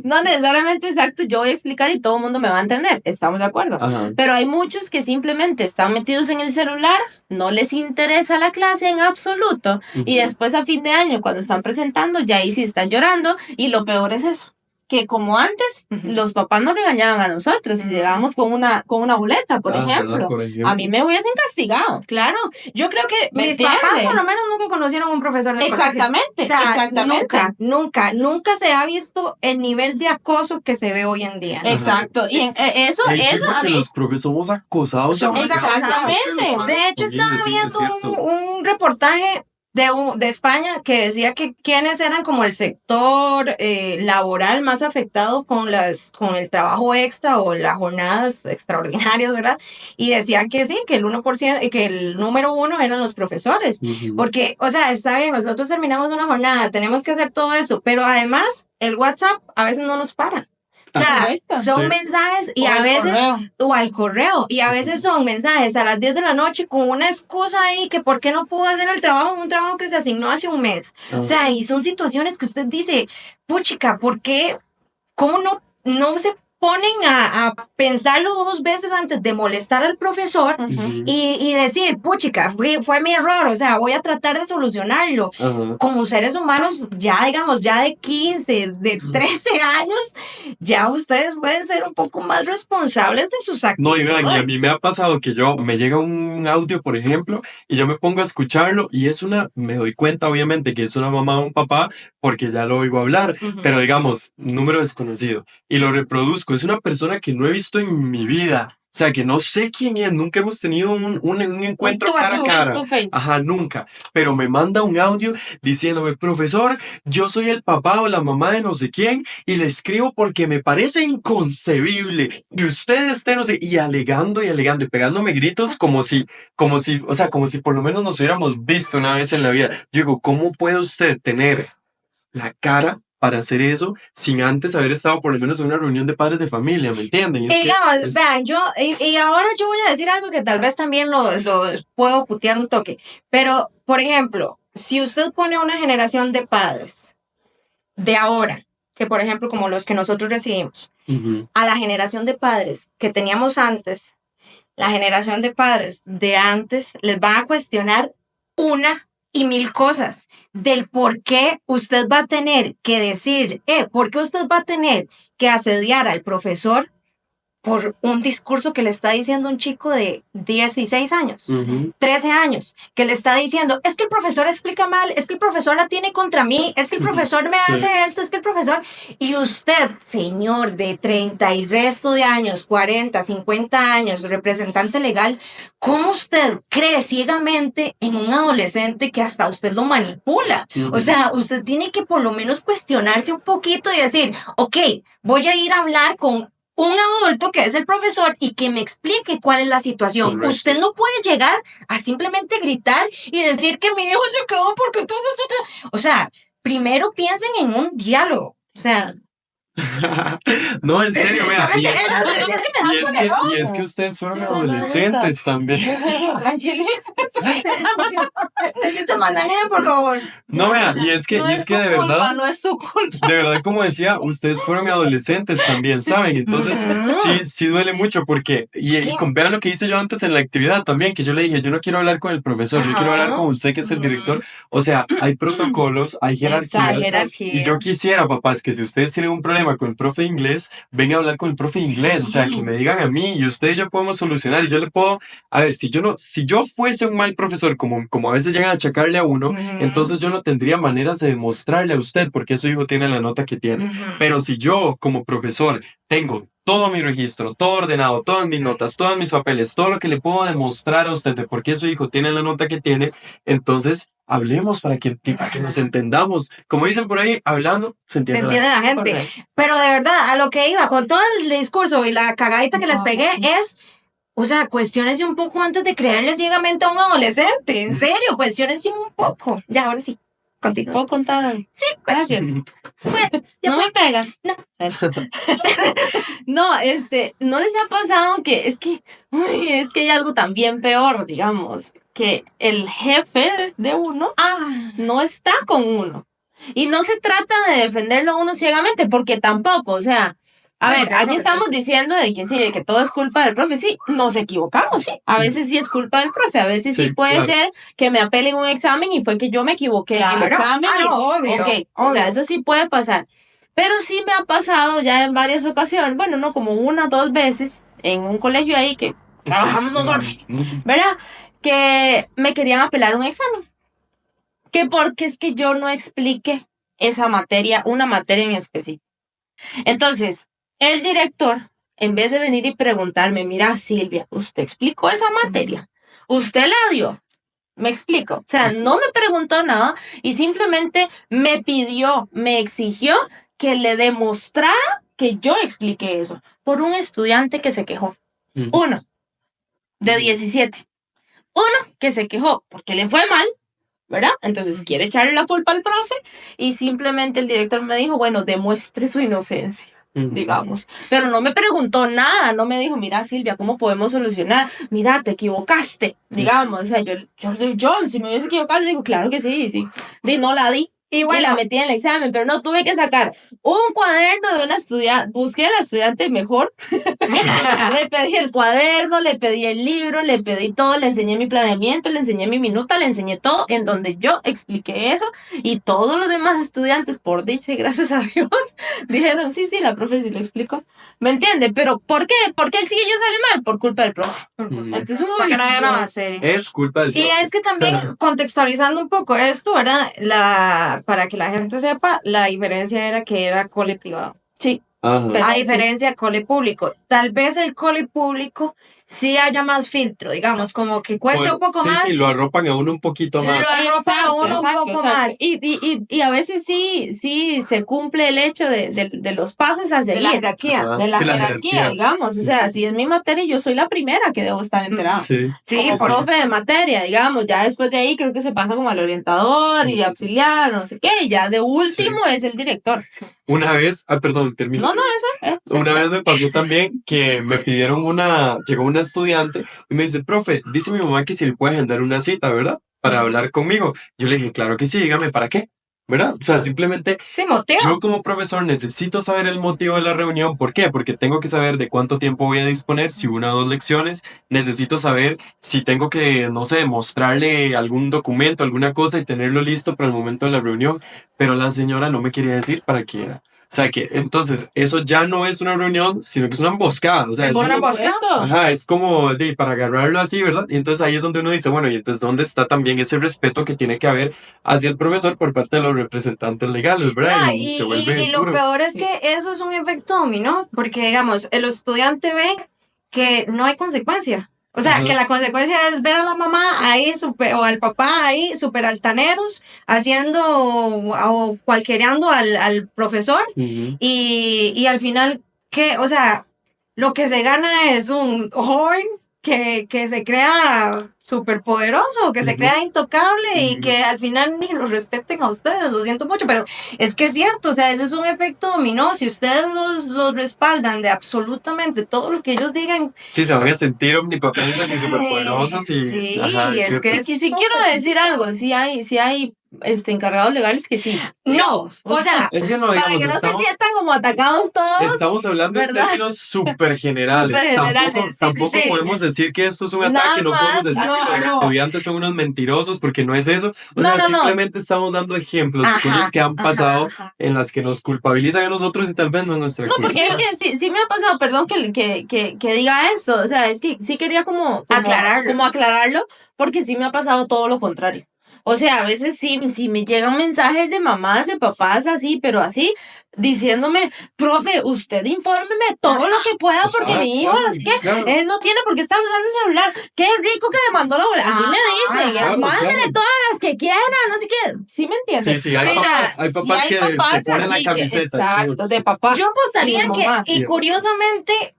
no necesariamente exacto, yo voy a explicar y todo el mundo me va a entender, estamos de acuerdo. Ajá. Pero hay muchos que simplemente están metidos en el celular, no les interesa la clase en absoluto, y después a fin de año, cuando están presentando, ya ahí sí están llorando, y lo peor es eso, que como antes, Ujú. los papás nos regañaban a nosotros, si Ujú. llegábamos con una boleta, por Ajá, ejemplo. por ejemplo. A mí me hubiesen castigado. Claro, yo creo que ¿Me mis entiende? papás por lo menos nunca conocieron a un profesor de colegio. Exactamente, O sea, exactamente. nunca se ha visto el nivel de acoso que se ve hoy en día. Exacto. Y eso Es a porque mí... los profes somos acosados. Somos demasiado. Exactamente. De hecho, estaba Horrible, sí, es viendo cierto. un reportaje de España que decía que quienes eran como el sector laboral más afectado con el trabajo extra o las jornadas extraordinarias, ¿verdad? Y decían que sí, que el 1%, que el número uno eran los profesores. Ujú. Porque, o sea, está bien, nosotros terminamos una jornada, tenemos que hacer todo eso, pero además el WhatsApp a veces no nos para. O sea, Correcto. son Sí. mensajes y O a el veces correo. o al correo, y a veces son mensajes a las 10 de la noche con una excusa ahí que por qué no pudo hacer el trabajo, un trabajo que se asignó hace un mes. Ah. O sea, y son situaciones que usted dice, puchica, ¿por qué? ¿Cómo no se ponen a pensarlo dos veces antes de molestar al profesor Ujú. y decir, puchica, fue mi error, o sea, voy a tratar de solucionarlo? Ajá. Como seres humanos, ya digamos, ya de 15, de 13 años, ya ustedes pueden ser un poco más responsables de sus No, actitudes. y vean, y a mí me ha pasado que me llega un audio, por ejemplo, y yo me pongo a escucharlo y me doy cuenta obviamente que es una mamá o un papá porque ya lo oigo hablar, Ujú. pero digamos, número desconocido, y lo reproduzco, es una persona que no he visto en mi vida, o sea, que no sé quién es, nunca hemos tenido un encuentro tú a cara a tú, cara. Face to face. Ajá, nunca. Pero me manda un audio diciéndome, profesor, yo soy el papá o la mamá de no sé quién y le escribo porque me parece inconcebible que usted esté, no sé, y alegando y pegándome gritos como si, o sea, como si por lo menos nos hubiéramos visto una vez en la vida. Yo digo, ¿cómo puede usted tener la cara para hacer eso sin antes haber estado por lo menos en una reunión de padres de familia? ¿Me entienden? Es que Digamos, vean, y ahora yo voy a decir algo que tal vez también lo puedo putear un toque, pero, por ejemplo, si usted pone una generación de padres de ahora, que por ejemplo, como los que nosotros recibimos, Ujú. a la generación de padres que teníamos antes, la generación de padres de antes les va a cuestionar una y mil cosas del por qué usted va a tener que decir, por qué usted va a tener que asediar al profesor por un discurso que le está diciendo un chico de 16 años, Ujú. 13 años, que le está diciendo, es que el profesor explica mal, es que el profesor la tiene contra mí, es que el profesor me Sí. hace esto, es que el profesor... Y usted, señor de 30 y resto de años, 40, 50 años, representante legal, ¿cómo usted cree ciegamente en un adolescente que hasta usted lo manipula? O sea, usted tiene que por lo menos cuestionarse un poquito y decir, ok, voy a ir a hablar con un adulto que es el profesor y que me explique cuál es la situación. Correcto. Usted no puede llegar a simplemente gritar y decir que mi hijo se quedó porque... O sea, primero piensen en un diálogo. O sea... No, en serio, vea. Es que me da corazón. Y es que ustedes fueron adolescentes también. Necesito mandarle, por favor. No, vea, y es que de verdad, No es tu culpa. de verdad, como decía, ustedes fueron adolescentes también, ¿saben? Entonces, sí duele mucho porque, vean lo que hice yo antes en la actividad también, que yo le dije, yo no quiero hablar con el profesor, yo quiero hablar con usted que es el director. O sea, hay protocolos, hay jerarquías. Y yo quisiera, papás, que si ustedes tienen un problema con el profe de inglés, venga a hablar con el profe de inglés, o sea, que me digan a mí y usted y yo podemos solucionar y yo le puedo, a ver, si yo fuese un mal profesor, como a veces llegan a achacarle a uno, entonces yo no tendría maneras de demostrarle a usted por qué su hijo tiene la nota que tiene. Pero si yo como profesor tengo todo mi registro, todo ordenado, todas mis notas, todos mis papeles, todo lo que le puedo demostrar a usted de por qué su hijo tiene la nota que tiene, entonces hablemos para que nos entendamos. Como dicen por ahí, hablando se entiende la gente. Correcto. Pero de verdad, a lo que iba, con todo el discurso y la cagadita que les pegué es, o sea, cuestiones un poco antes de creerle ciegamente a un adolescente. En serio, cuestiones un poco. Ya, ahora sí. Continúa. ¿Puedo contar? Sí, Gracias. No me pegas. No. No, no les ha pasado que es que hay algo también peor, digamos, que el jefe de uno no está con uno. Y no se trata de defenderlo a uno ciegamente, porque tampoco, o sea, a ver, aquí estamos diciendo de que sí, de que todo es culpa del profe. Sí, nos equivocamos, sí. A veces sí es culpa del profe, a veces sí puede ser que me apelen un examen y fue que yo me equivoqué en el examen. Obvio. Okay. O sea, eso sí puede pasar. Pero sí me ha pasado ya en varias ocasiones, bueno, no como 1 o 2 veces, en un colegio ahí que trabajamos nosotros, ¿verdad? Que me querían apelar un examen. Que porque es que yo no expliqué esa materia, una materia en específico. Entonces, el director, en vez de venir y preguntarme, mira, Silvia, ¿usted explicó esa materia? ¿Usted la dio? ¿Me explico? O sea, no me preguntó nada y simplemente me pidió, me exigió que le demostrara que yo expliqué eso por un estudiante que se quejó. 1 de 17. 1 que se quejó porque le fue mal, ¿verdad? Entonces quiere echarle la culpa al profe y simplemente el director me dijo, bueno, demuestre su inocencia, digamos. Pero no me preguntó nada, no me dijo, mira, Silvia, ¿cómo podemos solucionar? Mira, te equivocaste, digamos. O sea, yo si me hubiese equivocado, le digo, claro que sí. Y no la di. Y la metí en el examen, pero no tuve que sacar un cuaderno de una estudiante. Busqué a la estudiante mejor. Le pedí el cuaderno, le pedí el libro, le pedí todo, le enseñé mi planeamiento, le enseñé mi minuta, le enseñé todo, en donde yo expliqué eso. Y todos los demás estudiantes, por dicha y gracias a Dios, dijeron, sí, la profe sí lo explicó. ¿Me entiende? Pero ¿por qué? ¿Por qué el chiquillo sale mal? Por culpa del profe. Entonces, porque no hay una materia. Es culpa del profe. Y es que también, contextualizando un poco esto, ¿verdad? Para que la gente sepa, la diferencia era que era cole privado. Sí. A diferencia del cole público. Tal vez el cole público sí haya más filtro, digamos, como que cuesta un poco más. Sí, lo arropan a uno un poquito más. Lo arropan a uno un poco más. Y a veces sí se cumple el hecho de los pasos a seguir. De la jerarquía. De la jerarquía, digamos. O sea, si es mi materia, yo soy la primera que debo estar enterada. Sí, como profe de materia, digamos. Ya después de ahí creo que se pasa como al orientador y auxiliar, no sé qué. Y ya de último es el director. Una vez, perdón, termino. No, eso. Una vez me pasó también que me pidieron llegó una estudiante y me dice, profe, dice mi mamá que si le puede agendar una cita, ¿verdad? Para hablar conmigo. Yo le dije, claro que sí, dígame, ¿para qué? ¿Verdad? O sea, simplemente yo como profesor necesito saber el motivo de la reunión. ¿Por qué? Porque tengo que saber de cuánto tiempo voy a disponer, si 1 o 2 lecciones. Necesito saber si tengo que, no sé, mostrarle algún documento, alguna cosa y tenerlo listo para el momento de la reunión. Pero la señora no me quería decir para qué era. O sea que entonces eso ya no es una reunión, sino que es una emboscada. O sea, ¿Es una emboscada? Ajá, es como para agarrarlo así, ¿verdad? Y entonces ahí es donde uno dice, bueno, y entonces ¿dónde está también ese respeto que tiene que haber hacia el profesor por parte de los representantes legales, ¿verdad? No, y se vuelve y lo duro. peor es que eso es un efecto dominó, porque digamos, el estudiante ve que no hay consecuencia. O sea, que la consecuencia es ver a la mamá ahí o al papá ahí súper altaneros, haciendo o cualquiereando al profesor. Y al final, ¿qué? O sea, lo que se gana es un joven que se crea súper poderoso, que se crea intocable y que al final ni lo respeten a ustedes, lo siento mucho, pero es que es cierto, o sea, eso es un efecto dominó, si ustedes los respaldan de absolutamente todo lo que ellos digan. Sí, se van a sentir omnipotentes y superpoderosos y... Sí, ajá, es cierto. que Sí quiero decir algo, sí hay encargados legales que sí. no, o sea, Es que no, Para digamos, que no estamos... se sientan como atacados todos. Estamos hablando en ¿verdad? términos súper generales. Supergenerales, Tampoco sí. podemos decir que esto es un Nada ataque, no podemos más, decir que los no. estudiantes son unos mentirosos, porque no es eso. O No, sea, no, no. simplemente estamos dando ejemplos de Ajá, cosas que han ajá, pasado ajá. en las que nos culpabilizan a nosotros y tal vez no es nuestra No, culpa. porque es que sí me ha pasado, perdón que diga esto, o sea, es que sí quería como aclararlo, porque sí me ha pasado todo lo contrario. O sea, a veces sí me llegan mensajes de mamás, de papás, así, pero así, diciéndome, profe, usted infórmeme todo lo que pueda, porque Ajá, mi hijo, claro, no sé qué, claro. él no tiene por qué estar usando el celular, qué rico que le mandó la bola, así me dicen, claro, mándele claro. todas las que quiera, no sé qué, ¿sí me entiendes? Sí, hay O sea, papás, hay papás sí que se ponen la así que- camiseta. exacto, sí. de papá. Yo apostaría Y que, mamá. y curiosamente,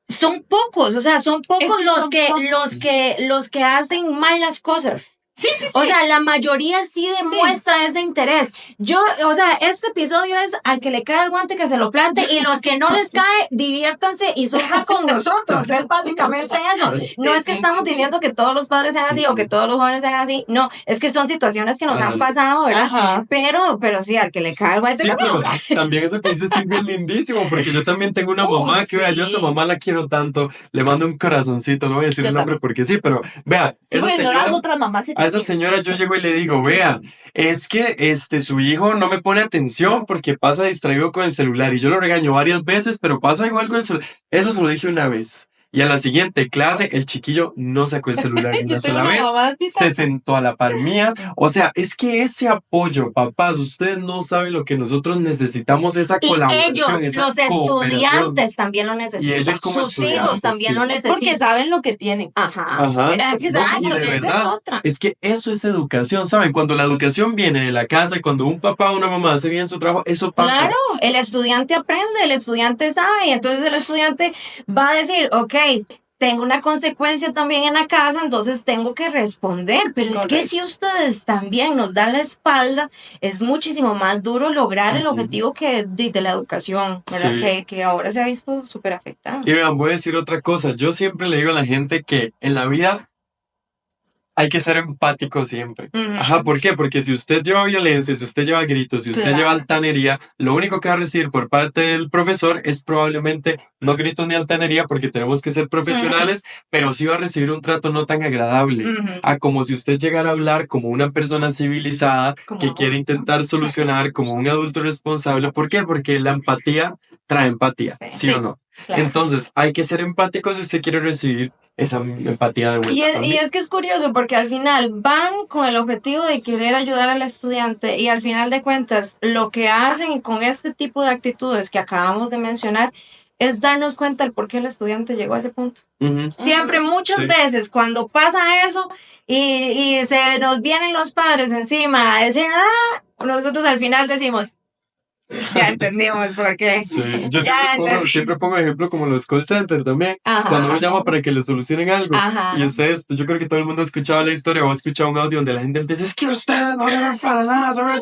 son pocos, o sea, son pocos Es que los son que, pocos. los que hacen mal las cosas. Sí. O sea, la mayoría sí demuestra ese interés. Yo, o sea, este episodio es al que le cae el guante que se lo plante y los que no les cae, diviértanse y sufran con nosotros. Es básicamente eso. No es que estamos diciendo que todos los padres sean así o que todos los jóvenes sean así. No, es que son situaciones que nos han pasado, ¿verdad? Ajá. Pero sí, al que le cae el guante Sí, que se lo pero plante. también eso que dice Silvia es lindísimo, porque yo también tengo una mamá que, vea, yo a esa sí. mamá la quiero tanto, le mando un corazoncito, no voy a decir Yo el nombre porque sí, pero vea, Sí, esa porque no señora, las otras mamás se a esa tienen. señora yo llego y le digo, vea, es que su hijo no me pone atención porque pasa distraído con el celular y yo lo regaño varias veces, pero pasa igual con el celular. Eso se lo dije una vez. Y a la siguiente clase, el chiquillo no sacó el celular ni una Yo tengo sola una vez. mamá así Se sentó a la par mía. O sea, es que ese apoyo, papás, ustedes no saben lo que nosotros necesitamos, esa Y colaboración, ellos, esa los cooperación. estudiantes también lo necesitan. Y ellos como sus hijos estudiantes, también sí. lo Es necesitan. porque saben lo que tienen. Ajá. Ajá. Exacto, No, y de esa es verdad, otra. es que eso es educación, ¿saben? Cuando la educación viene de la casa, cuando un papá o una mamá hace bien su trabajo, eso pasa. Claro, el estudiante aprende, el estudiante sabe, y entonces el estudiante va a decir, ok, tengo una consecuencia también en la casa, entonces tengo que responder. Pero es que Correcto. si ustedes también nos dan la espalda, es muchísimo más duro lograr el Ujú. objetivo que de la educación, ¿verdad? Sí. Que ahora se ha visto súper afectada. Y vean, voy a decir otra cosa. Yo siempre le digo a la gente que en la vida hay que ser empático siempre. Ujú. Ajá, ¿por qué? Porque si usted lleva violencia, si usted lleva gritos, si usted Claro. lleva altanería, lo único que va a recibir por parte del profesor es probablemente no gritos ni altanería porque tenemos que ser profesionales, pero sí va a recibir un trato no tan agradable. Ujú. A como si usted llegara a hablar como una persona civilizada Como que quiere intentar solucionar como un adulto responsable. ¿Por qué? Porque la empatía trae empatía, Sí. ¿sí o no? Claro. Entonces, hay que ser empático si usted quiere recibir esa empatía de vuelta. Y también. es que es curioso porque al final van con el objetivo de querer ayudar al estudiante y al final de cuentas lo que hacen con este tipo de actitudes que acabamos de mencionar es darnos cuenta del por qué el estudiante llegó a ese punto. Ujú. Siempre, muchas Sí. veces cuando pasa eso y se nos vienen los padres encima a decir, nosotros al final decimos, ya entendimos por qué. Sí, yo Ya siempre pongo ejemplo como los call centers también. Ajá. Cuando uno llama para que le solucionen algo. Ajá. Y ustedes, yo creo que todo el mundo ha escuchado la historia o ha escuchado un audio donde la gente empieza, es que ustedes no sirven para nada, ¿saben?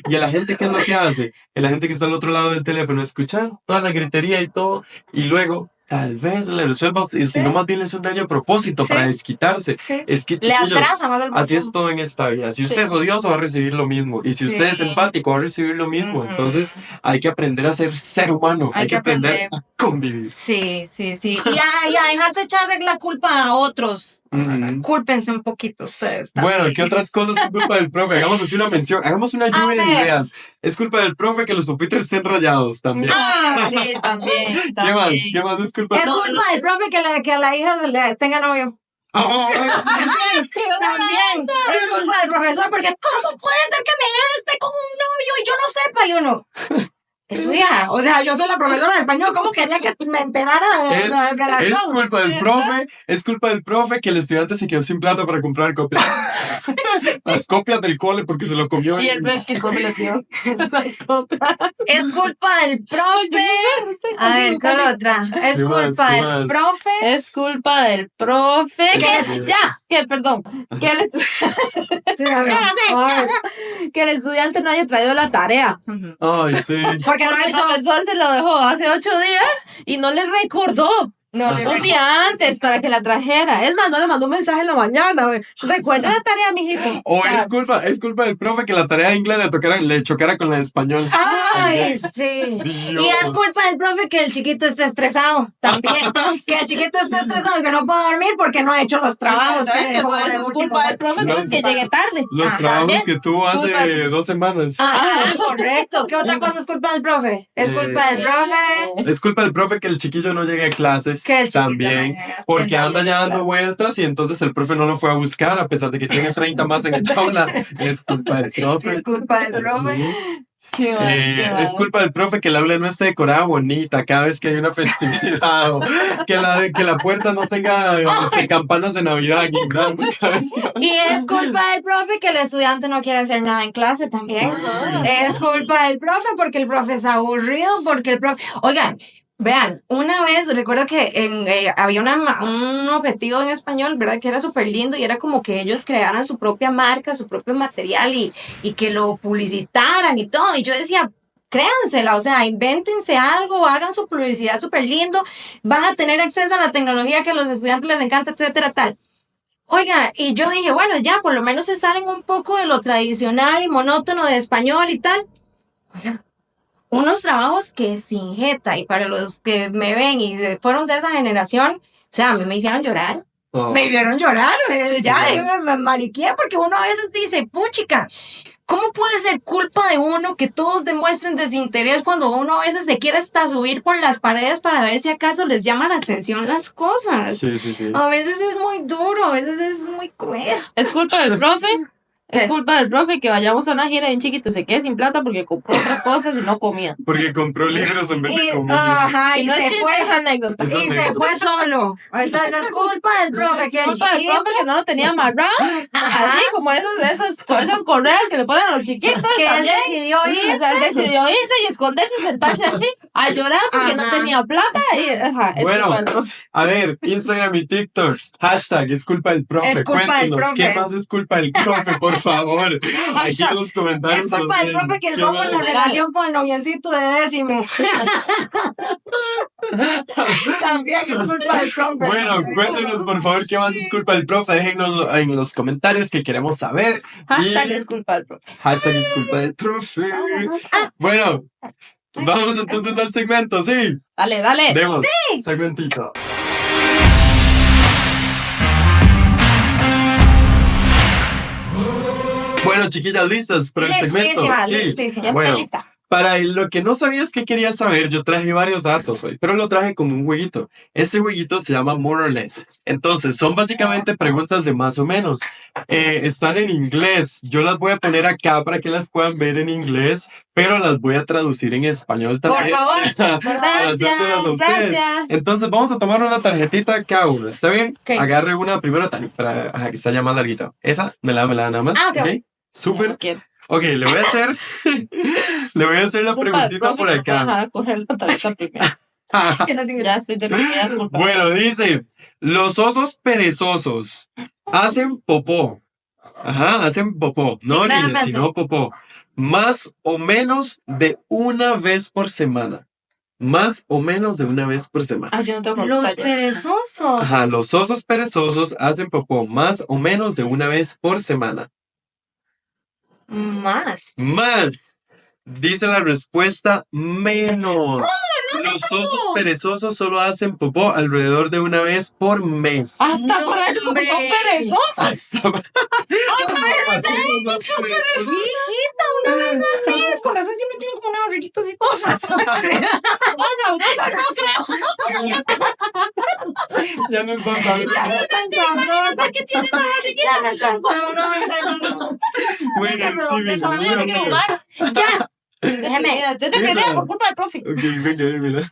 Y a la gente, ¿qué es lo que hace? La gente que está al otro lado del teléfono, escuchar toda la gritería y todo, y luego tal vez le resuelva, y si no más bien le es un daño a propósito Sí. para desquitarse. Sí. Es que, Le chiquillos, atrasa más el así es proceso. todo en esta vida. Si usted es odioso, va a recibir lo mismo. Y si usted es Sí. empático, va a recibir lo mismo. Ujú. Entonces, hay que aprender a ser ser humano. Hay Hay que que aprender aprender. a convivir. Sí. Y a dejar de echarle la culpa a otros. Ujú. Cúlpense un poquito ustedes también. Bueno, ¿qué otras cosas son culpa del profe? Hagamos así una mención, hagamos una lluvia de ver. ideas. Es culpa del profe que los pupitres estén rayados también. Sí, también. ¿Qué más? ¿Qué más es culpa Es del culpa del profe que a la hija le tenga novio. También es culpa del profesor porque ¿cómo puede ser que mi hija esté con un novio y yo no sepa? Y uno, Es suya. O sea, yo soy la profesora de español. ¿Cómo quería que me enterara de la relación? Es culpa del profe que el estudiante se quedó sin plata para comprar copias. Las copias del cole porque se lo comió. Y el pez que come le dio las copias. Es culpa del profe. A ver, ¿cuál otra? Es ¿Qué más? culpa ¿Qué del más? profe. Es culpa del profe. Perdón. Que el estudiante no haya traído la tarea. Ay, sí. Porque no El hizo. profesor se lo dejó hace 8 días y no le recordó. No, Un día antes para que la trajera. Es más, no le mandó un mensaje en la mañana. Recuerda la tarea, mijito. O es culpa del profe que la tarea de inglés le chocara con la de español. Ay, sí. Dios. Y es culpa del profe que el chiquito esté estresado también. Que el chiquito esté estresado y que no pueda dormir porque no ha hecho los trabajos. Que dejó de Eso es culpa del profe Los- entonces, que llegue tarde. Los trabajos también. que tuvo hace Culpa- 2 semanas. Ah, correcto. ¿Qué otra cosa es culpa del profe? Es culpa del profe. Es culpa del profe que el chiquillo no llegue a clases Que el chiquito también, no llegue a porque clases. anda ya dando vueltas y entonces el profe no lo fue a buscar a pesar de que tiene 30 más en el aula. Es culpa del profe. Es culpa del profe. Qué mal, qué mal. Es culpa del profe que el aula no esté decorada bonita cada vez que hay una festividad o que la puerta no tenga campanas de Navidad guindando cada vez que... Y es culpa del profe que el estudiante no quiere hacer nada en clase también. Es culpa del profe porque el profe es aburrido, porque el profe... Oigan, vean, una vez recuerdo que había un objetivo en español, ¿verdad? Que era súper lindo y era como que ellos crearan su propia marca, su propio material y que lo publicitaran y todo. Y yo decía, créansela, o sea, invéntense algo, hagan su publicidad súper lindo, van a tener acceso a la tecnología que a los estudiantes les encanta, etcétera, tal. Oiga, y yo dije, bueno, ya, por lo menos se salen un poco de lo tradicional y monótono de español y tal. Oiga, unos trabajos que sin jeta, y para los que me ven y fueron de esa generación, o sea, a mí me hicieron llorar. Oh. Me hicieron llorar, me mariqué, porque uno a veces dice, puchica, ¿cómo puede ser culpa de uno que todos demuestren desinterés cuando uno a veces se quiere hasta subir por las paredes para ver si acaso les llama la atención las cosas? Sí, sí, sí. A veces es muy duro, a veces es muy cruel. Es culpa del profe. Es culpa del profe que vayamos a una gira y un chiquito se quede sin plata porque compró otras cosas y no comía. Porque compró libros en vez de Y, comer. ajá, Y y no es se chiste, fue. es anécdota. Es Y se fue solo. Entonces es culpa del profe que Es el culpa del chiquito profe que no lo tenía amarrado. Ajá. Así como esas correas que le ponen a los chiquitos. que él también. decidió O irse. sea, él decidió irse y esconderse y sentarse así a llorar porque no Ajá. tenía plata. Y, es Bueno, culpa del profe. A ver, Instagram y TikTok, hashtag es culpa del profe. Es culpa del Cuéntenos, ¿qué profe. más es culpa del profe, por favor? Aquí en los comentarios. Es culpa del también. profe que el ¿Qué robo en la más? relación con el noviecito de décimo. También es culpa del profe. Bueno, cuéntenos por favor qué más es culpa del profe. Déjenos en los comentarios que queremos saber. Hashtag Y es culpa del profe. hashtag es culpa del profe. Bueno, vamos entonces al segmento, ¿sí? Dale. Demos segmentito. Bueno, chiquillas, ¿listas para el segmento? Listísima, Sí. listísima. Ya Bueno, está lista. Para lo que no sabías que querías saber, yo traje varios datos hoy, pero lo traje como un jueguito. Este jueguito se llama More or Less. Entonces, son básicamente preguntas de más o menos. Están en inglés. Yo las voy a poner acá para que las puedan ver en inglés, pero las voy a traducir en español Por también. favor. Para hacérselas a ustedes. Gracias. Entonces, vamos a tomar una tarjetita cada uno. ¿Está bien? Ok. Agarre una primero, Tani, para que se haya más larguita. Esa, me la da nada más. Ah, ok. ¿Ok? Súper. No quiero. Ok, le voy a hacer la Culpa del preguntita profe por que no puede acá. dejar correr la tarjeta primero. Que no sigue. Ya estoy deprimida, es culpa. Bueno, dice, los osos perezosos hacen popó. Ajá, hacen popó. Sí, No orines, claramente. sino popó. Más o menos de una vez por semana. Más o menos de una vez por semana. Ah, yo no tengo Los contestar ya. perezosos. Ajá, los osos perezosos hacen popó más o menos de una vez por semana. Más. Más. Dice la respuesta menos. Los osos perezosos solo hacen popó alrededor de una vez por mes. Hasta No, con eso hombre. son perezosos. Hijita, una vez al mes. Con razón siempre tienen como una barriguita así. No creo. Ya no es tan sabroso. Ya no es tan sabrosa. ¿Qué tiene la barriguita? Ya no es tan sabrosa. Bueno, sí, Esa bien, manera bien. de jugar. Ya. Déjeme. Estoy deprimida por culpa del profe. Ok, venga, dímela.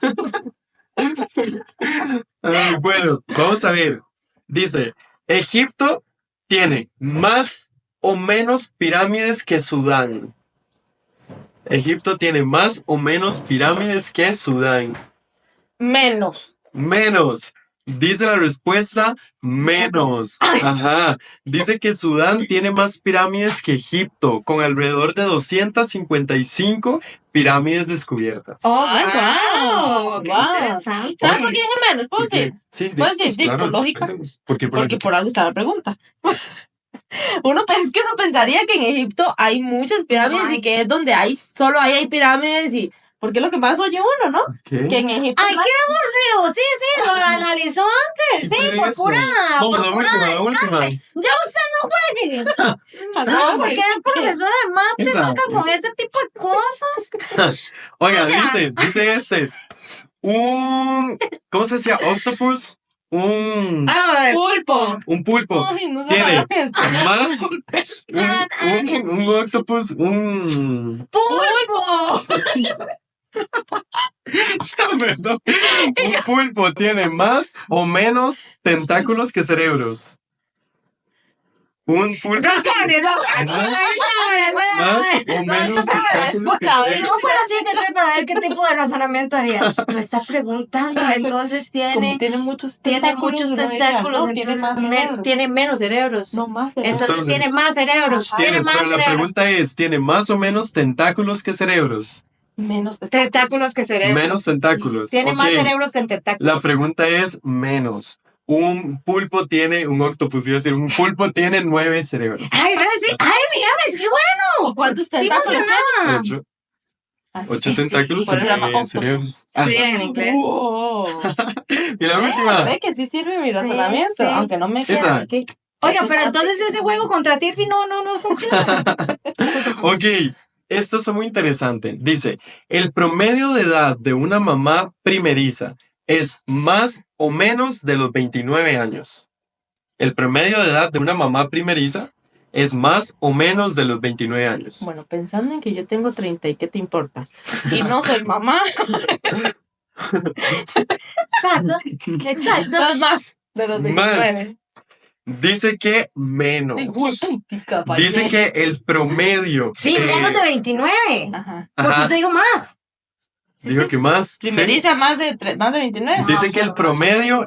Ay, bueno, vamos a ver. Dice, Egipto tiene más o menos pirámides que Sudán. Egipto tiene más o menos pirámides que Sudán. Menos. Menos. Dice la respuesta, menos. Ajá. Dice que Sudán tiene más pirámides que Egipto, con alrededor de 255 pirámides descubiertas. Oh, Ay, wow, qué wow. interesante. ¿Sabes por qué dije menos? ¿Puedo decir? Sí, Pues sí, sí, claro, por lógica. Porque Porque por algo está la pregunta. Uno pensaría que en Egipto hay muchas pirámides y que es donde solo hay pirámides y porque es lo que más oye uno, ¿no? ¿Qué? Que en Egipto Ay, qué aburrido. Sí, sí, lo analizó antes. Sí, por pura. Vamos, por la pura última, la última. Ya usted no puede. No, porque es profesora de mate, Esa, saca con ese tipo de cosas. Oiga, Ya. dice este. ¿Cómo se decía? Octopus. Un Pulpo. pulpo. Ay, no Tiene sabía más. Un octopus. ¡Pulpo! Perdón. Un pulpo tiene más o menos tentáculos que cerebros. Un pulpo. Razones, Más o menos tentáculos que Si cerebros. no fuera así, que estoy para ver qué tipo de razonamiento haría. Lo está preguntando, entonces Tiene muchos tiene muchos tentáculos, no, tiene más entonces cerebros. tiene menos cerebros. No más cerebros. Entonces tiene más cerebros. Ajá. Tiene más Pero la cerebros. pregunta es, ¿tiene más o menos tentáculos que cerebros? Menos Tentáculos que cerebros. Menos tentáculos. Tiene más Ok. cerebros que tentáculos. La pregunta es menos. Un octopus, iba a decir, un pulpo tiene 9 cerebros. Ay, va a decir, ay, mira, qué bueno. ¿Cuántos Sí tentáculos? funcionaba. 8 tentáculos por y eso se llama 9 octopus. cerebros. Sí, en inglés. Wow. Y la última. Ve que sí sirve mi razonamiento, sí. aunque no me Esa. queda aquí. Oiga, pero entonces ese juego contra Sirvi no funciona. Ok, esto está muy interesante. Dice, el promedio de edad de una mamá primeriza es más o menos de los 29 años. El promedio de edad de una mamá primeriza es más o menos de los 29 años. Bueno, pensando en que yo tengo 30 y qué te importa. Y no soy mamá, Exacto. entonces más de los 29. Dice que menos. Ay, güey, putica, pa' Dice allá. que el promedio. Sí, menos de 29. Ajá. Porque Ajá, usted dijo más. digo que más. sí. Primeriza más de 29. Dice que el promedio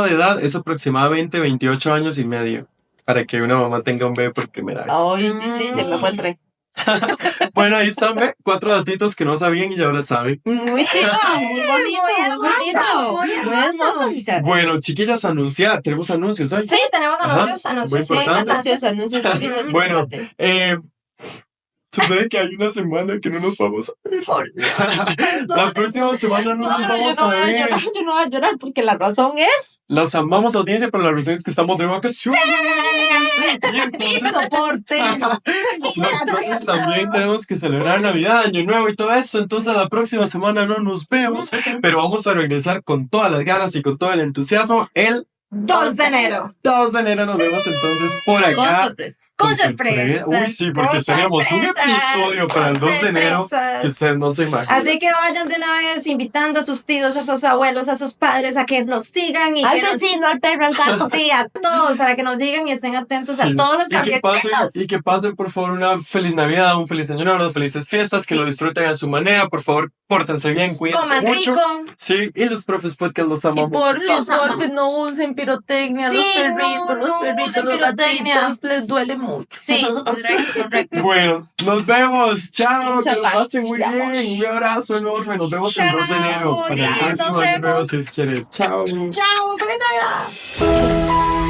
de edad es aproximadamente 28 años y medio para que una mamá tenga un bebé por primera vez. Ay, sí, se me fue el tren. Bueno, ahí están, ve, 4 datitos que no sabían y ahora saben. Muy chido, muy bonito, muy bonito. Muy hermoso, muchachos. Bueno, chiquillas, tenemos anuncios hoy. Sí, tenemos Ajá, anuncios, muy anuncios, sí, importante. Anuncios, servicios Bueno, importantes. sucede que hay una semana que no nos vamos a ver. Por Dios. La próxima semana no nos vamos a ver. Yo no voy a llorar porque la razón es Los amamos, audiencia, pero la razón es que estamos de vacaciones. Y entonces, soporte. nosotros también tenemos que celebrar Navidad, Año Nuevo y todo esto. Entonces la próxima semana no nos vemos, pero vamos a regresar con todas las ganas y con todo el entusiasmo. El 2 de enero. 2 de enero nos vemos entonces por Con acá. sorpresa. Con sorpresa. Uy, sí, porque tenemos un episodio para el 2 de enero que ustedes no se imaginan. Así que vayan de una vez invitando a sus tíos, a sus abuelos, a sus padres a que nos sigan y Al que nos vecino, al perro, al gato. sí, a todos para que nos sigan y estén atentos Sí, a todos los y que pasen por favor una feliz Navidad, un feliz Año Nuevo, unas felices fiestas, que Sí. lo disfruten a su manera, por favor, pórtense bien, cuídense Coman mucho. rico. Sí, y los profes podcast los Y amamos. por Los favor, amamos. no usen pirotecnia, Sí, los perritos, no usen los pirotecnia. gatitos, les duele mucho. Sí, correcto, correcto. Bueno, nos vemos. Chao, que lo Chao. pasen muy bien. Un abrazo enorme. Nos vemos el 2 de enero Chao, para el sí, próximo nos Año Nuevo, vemos. si Dios quiere. Chao. Chao, feliz Navidad.